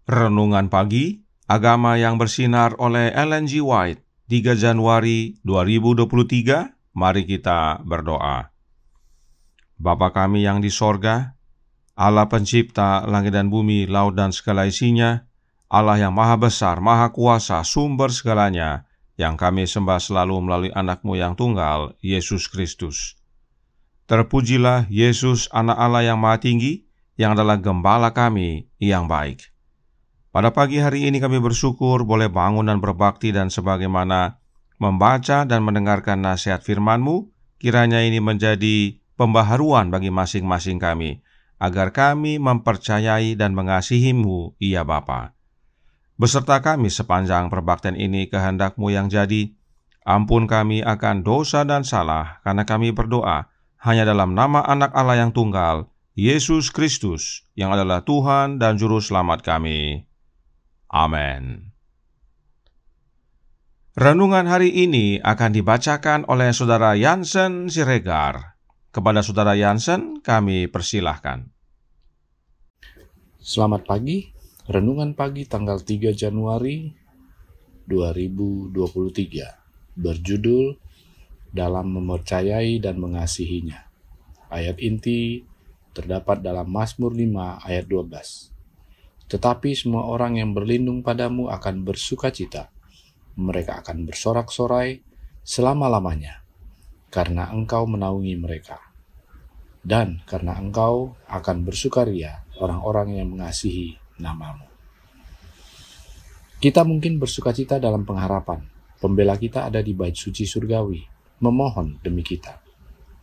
Renungan Pagi, Agama yang Bersinar oleh Ellen G. White, 3 Januari 2023. Mari kita berdoa. Bapa kami yang di sorga, Allah pencipta langit dan bumi, laut dan segala isinya, Allah yang maha besar, maha kuasa, sumber segalanya, yang kami sembah selalu melalui anak-Mu yang tunggal, Yesus Kristus. Terpujilah Yesus, anak Allah yang maha tinggi, yang adalah gembala kami yang baik. Pada pagi hari ini kami bersyukur boleh bangun dan berbakti, dan sebagaimana membaca dan mendengarkan nasihat firman-Mu, kiranya ini menjadi pembaharuan bagi masing-masing kami, agar kami mempercayai dan mengasihi-Mu, ya Bapa. Beserta kami sepanjang perbaktian ini, kehendak-Mu yang jadi. Ampun kami akan dosa dan salah, karena kami berdoa hanya dalam nama anak Allah yang tunggal, Yesus Kristus, yang adalah Tuhan dan Juru Selamat kami. Amin. Renungan hari ini akan dibacakan oleh Saudara Yansen Siregar. Kepada Saudara Yansen, kami persilahkan. Selamat pagi, Renungan Pagi tanggal 3 Januari 2023, berjudul Dalam Mempercayai dan Mengasihinya. Ayat inti terdapat dalam Mazmur 5 ayat 12. Tetapi semua orang yang berlindung padamu akan bersukacita. Mereka akan bersorak-sorai selama-lamanya, karena Engkau menaungi mereka. Dan karena Engkau akan bersukaria orang-orang yang mengasihi nama-Mu. Kita mungkin bersukacita dalam pengharapan. Pembela kita ada di bait suci surgawi, memohon demi kita.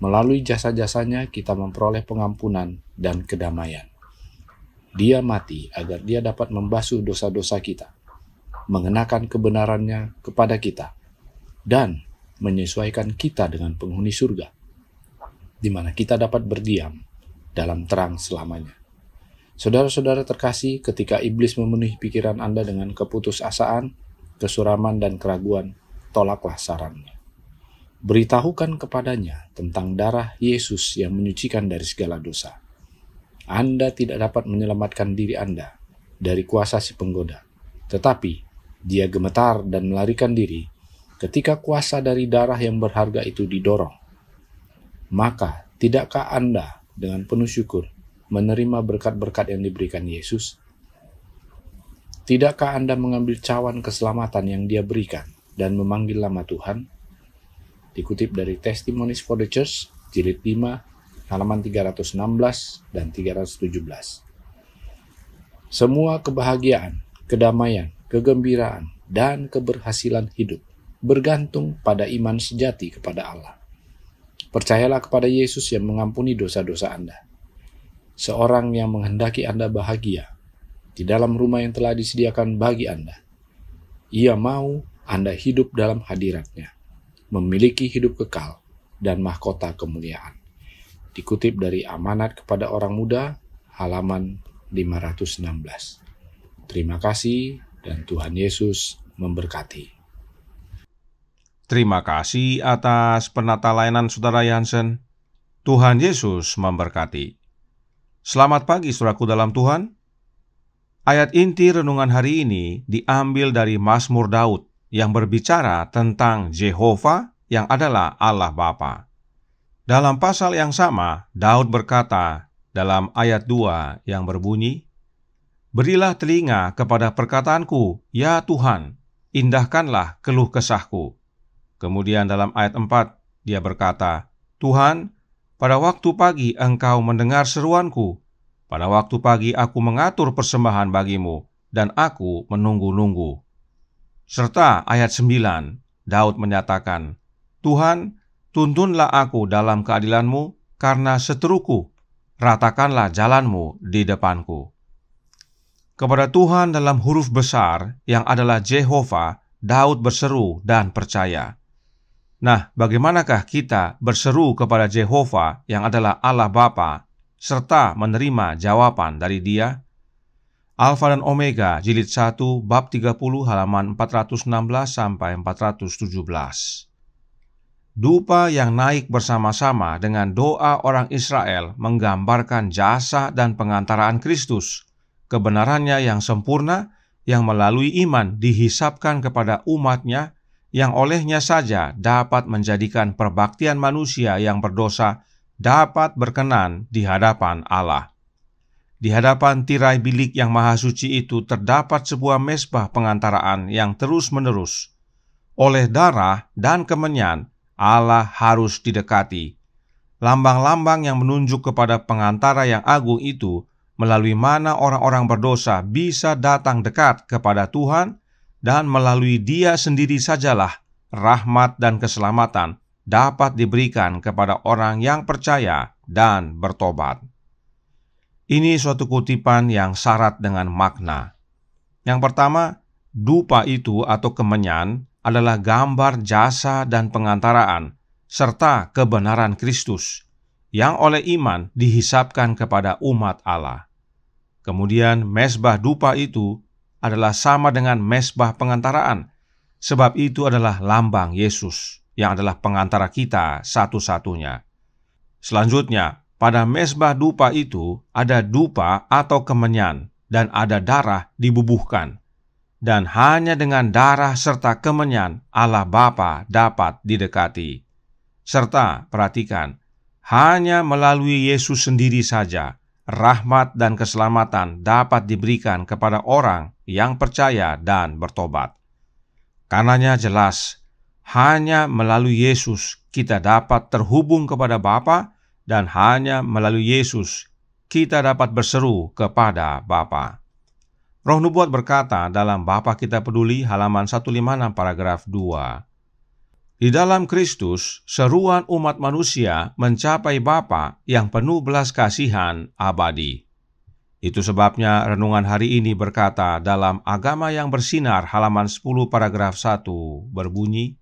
Melalui jasa-jasanya kita memperoleh pengampunan dan kedamaian. Dia mati agar dia dapat membasuh dosa-dosa kita, mengenakan kebenarannya kepada kita, dan menyesuaikan kita dengan penghuni surga, di mana kita dapat berdiam dalam terang selamanya. Saudara-saudara terkasih, ketika iblis memenuhi pikiran Anda dengan keputusasaan, kesuraman, dan keraguan, tolaklah sarannya. Beritahukan kepadanya tentang darah Yesus yang menyucikan dari segala dosa. Anda tidak dapat menyelamatkan diri Anda dari kuasa si penggoda, tetapi dia gemetar dan melarikan diri ketika kuasa dari darah yang berharga itu didorong. Maka, tidakkah Anda dengan penuh syukur menerima berkat-berkat yang diberikan Yesus? Tidakkah Anda mengambil cawan keselamatan yang Dia berikan dan memanggil nama Tuhan? Dikutip dari Testimonies for the Church, jilid 5, halaman 316 dan 317. Semua kebahagiaan, kedamaian, kegembiraan, dan keberhasilan hidup bergantung pada iman sejati kepada Allah. Percayalah kepada Yesus yang mengampuni dosa-dosa Anda. Seorang yang menghendaki Anda bahagia di dalam rumah yang telah disediakan bagi Anda. Ia mau Anda hidup dalam hadirat-Nya, memiliki hidup kekal dan mahkota kemuliaan. Dikutip dari Amanat kepada Orang Muda, halaman 516. Terima kasih dan Tuhan Yesus memberkati. Terima kasih atas penata layanan Saudara Yansen. Tuhan Yesus memberkati. Selamat pagi saudaraku dalam Tuhan. Ayat inti renungan hari ini diambil dari Mazmur Daud yang berbicara tentang Jehovah yang adalah Allah Bapa. Dalam pasal yang sama, Daud berkata dalam ayat 2 yang berbunyi, "Berilah telinga kepada perkataanku, ya Tuhan, indahkanlah keluh kesahku." Kemudian dalam ayat 4, dia berkata, "Tuhan, pada waktu pagi Engkau mendengar seruanku. Pada waktu pagi aku mengatur persembahan bagimu, dan aku menunggu-nunggu." Serta ayat 9, Daud menyatakan, "Tuhan, tuntunlah aku dalam keadilan-Mu, karena seteruku, ratakanlah jalan-Mu di depanku." Kepada Tuhan dalam huruf besar yang adalah Jehovah, Daud berseru dan percaya. Nah, bagaimanakah kita berseru kepada Jehovah yang adalah Allah Bapa, serta menerima jawaban dari Dia? Alfa dan Omega, jilid 1, bab 30, halaman 416-417. Dupa yang naik bersama-sama dengan doa orang Israel menggambarkan jasa dan pengantaraan Kristus, kebenarannya yang sempurna, yang melalui iman dihisapkan kepada umat-Nya, yang olehnya saja dapat menjadikan perbaktian manusia yang berdosa dapat berkenan di hadapan Allah. Di hadapan tirai bilik yang maha suci itu terdapat sebuah mezbah pengantaraan yang terus-menerus. Oleh darah dan kemenyan, Allah harus didekati. Lambang-lambang yang menunjuk kepada pengantara yang agung itu, melalui mana orang-orang berdosa bisa datang dekat kepada Tuhan, dan melalui Dia sendiri sajalah rahmat dan keselamatan dapat diberikan kepada orang yang percaya dan bertobat. Ini suatu kutipan yang syarat dengan makna. Yang pertama, dupa itu atau kemenyan adalah gambar jasa dan pengantaraan serta kebenaran Kristus yang oleh iman dihisapkan kepada umat Allah. Kemudian mezbah dupa itu adalah sama dengan mezbah pengantaraan, sebab itu adalah lambang Yesus yang adalah pengantara kita satu-satunya. Selanjutnya, pada mezbah dupa itu ada dupa atau kemenyan dan ada darah dibubuhkan. Dan hanya dengan darah serta kemenyan Allah Bapa dapat didekati. Serta, perhatikan, hanya melalui Yesus sendiri saja rahmat dan keselamatan dapat diberikan kepada orang yang percaya dan bertobat. Karenanya jelas, hanya melalui Yesus kita dapat terhubung kepada Bapa, dan hanya melalui Yesus kita dapat berseru kepada Bapa. Roh Nubuat berkata dalam Bapa Kita Peduli halaman 156 paragraf 2, di dalam Kristus, seruan umat manusia mencapai Bapa yang penuh belas kasihan abadi. Itu sebabnya renungan hari ini berkata dalam Agama yang Bersinar halaman 10 paragraf 1 berbunyi,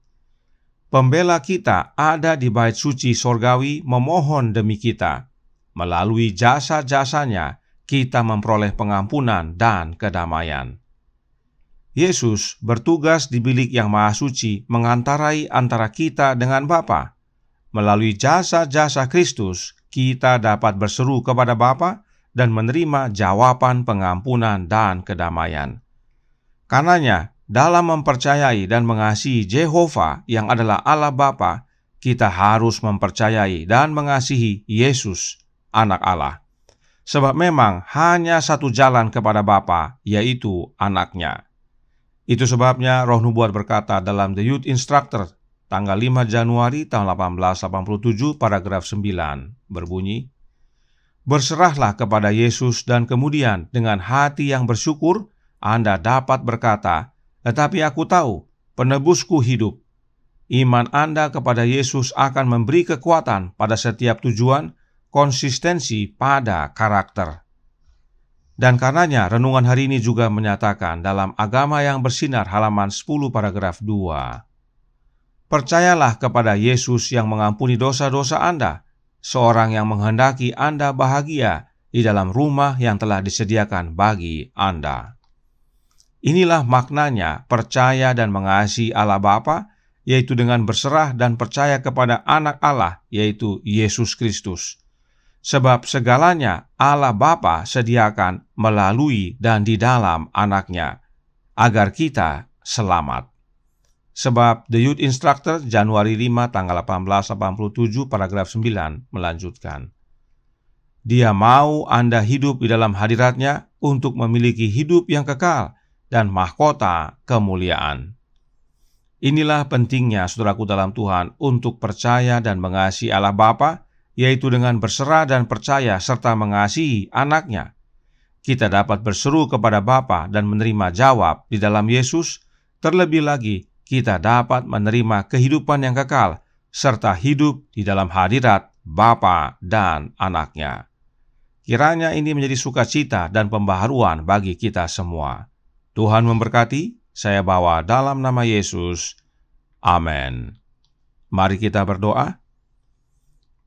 Pembela kita ada di bait suci sorgawi memohon demi kita. Melalui jasa-jasanya, kita memperoleh pengampunan dan kedamaian. Yesus bertugas di bilik yang maha suci mengantarai antara kita dengan Bapa. Melalui jasa-jasa Kristus, kita dapat berseru kepada Bapa dan menerima jawaban pengampunan dan kedamaian. Karenanya, dalam mempercayai dan mengasihi Jehovah yang adalah Allah Bapa, kita harus mempercayai dan mengasihi Yesus, Anak Allah. Sebab memang hanya satu jalan kepada Bapa, yaitu Anak-Nya. Itu sebabnya Roh Nubuat berkata dalam The Youth Instructor, tanggal 5 Januari tahun 1887, paragraf 9, berbunyi, berserahlah kepada Yesus dan kemudian dengan hati yang bersyukur, Anda dapat berkata, tetapi aku tahu, penebusku hidup. Iman Anda kepada Yesus akan memberi kekuatan pada setiap tujuan, konsistensi pada karakter. Dan karenanya renungan hari ini juga menyatakan dalam Agama yang Bersinar halaman 10 paragraf 2, percayalah kepada Yesus yang mengampuni dosa-dosa Anda, seorang yang menghendaki Anda bahagia di dalam rumah yang telah disediakan bagi Anda. Inilah maknanya percaya dan mengasihi Allah Bapa, yaitu dengan berserah dan percaya kepada Anak Allah, yaitu Yesus Kristus. Sebab segalanya Allah Bapa sediakan melalui dan di dalam Anak-Nya, agar kita selamat. Sebab The Youth Instructor Januari 5 tanggal 1887 paragraf 9 melanjutkan, Dia mau Anda hidup di dalam hadirat-Nya untuk memiliki hidup yang kekal dan mahkota kemuliaan. Inilah pentingnya saudaraku dalam Tuhan untuk percaya dan mengasihi Allah Bapa, yaitu dengan berserah dan percaya serta mengasihi Anak-Nya. Kita dapat berseru kepada Bapa dan menerima jawab di dalam Yesus. Terlebih lagi, kita dapat menerima kehidupan yang kekal serta hidup di dalam hadirat Bapa dan Anak-Nya. Kiranya ini menjadi sukacita dan pembaharuan bagi kita semua. Tuhan memberkati. Saya bawa dalam nama Yesus. Amin. Mari kita berdoa.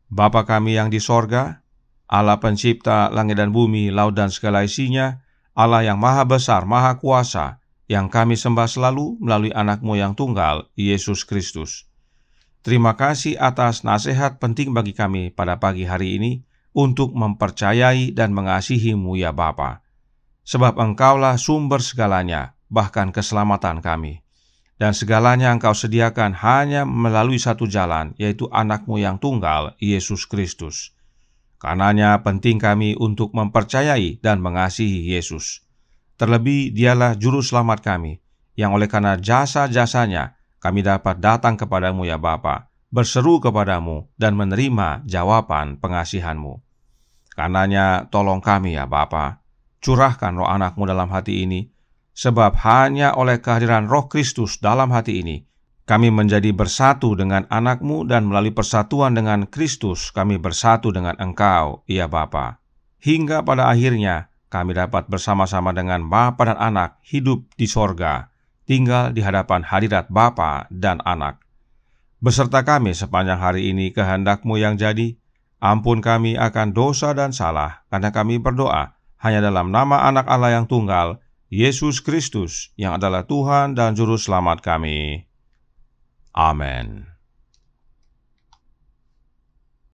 Bapa kami yang di sorga, Allah pencipta langit dan bumi, laut dan segala isinya, Allah yang maha besar, maha kuasa, yang kami sembah selalu melalui Anak-Mu yang tunggal, Yesus Kristus. Terima kasih atas nasihat penting bagi kami pada pagi hari ini untuk mempercayai dan mengasihi-Mu ya Bapa. sebab Engkaulah sumber segalanya, bahkan keselamatan kami. Dan segalanya Engkau sediakan hanya melalui satu jalan, yaitu anak-Mu yang tunggal, Yesus Kristus. Karenanya penting kami untuk mempercayai dan mengasihi Yesus. Terlebih Dialah Juru Selamat kami, yang oleh karena jasa-jasanya kami dapat datang kepadamu ya Bapa, berseru kepadamu dan menerima jawaban pengasihan-Mu. Karenanya tolong kami ya Bapa, curahkan roh anak-Mu dalam hati ini, sebab hanya oleh kehadiran Roh Kristus dalam hati ini, kami menjadi bersatu dengan anak-Mu, dan melalui persatuan dengan Kristus, kami bersatu dengan Engkau, ya Bapa. Hingga pada akhirnya, kami dapat bersama-sama dengan Bapa dan Anak hidup di sorga, tinggal di hadapan hadirat Bapa dan Anak. Beserta kami sepanjang hari ini kehendak-Mu yang jadi, ampun kami akan dosa dan salah, karena kami berdoa hanya dalam nama Anak Allah yang tunggal, Yesus Kristus, yang adalah Tuhan dan Juru Selamat kami. Amin.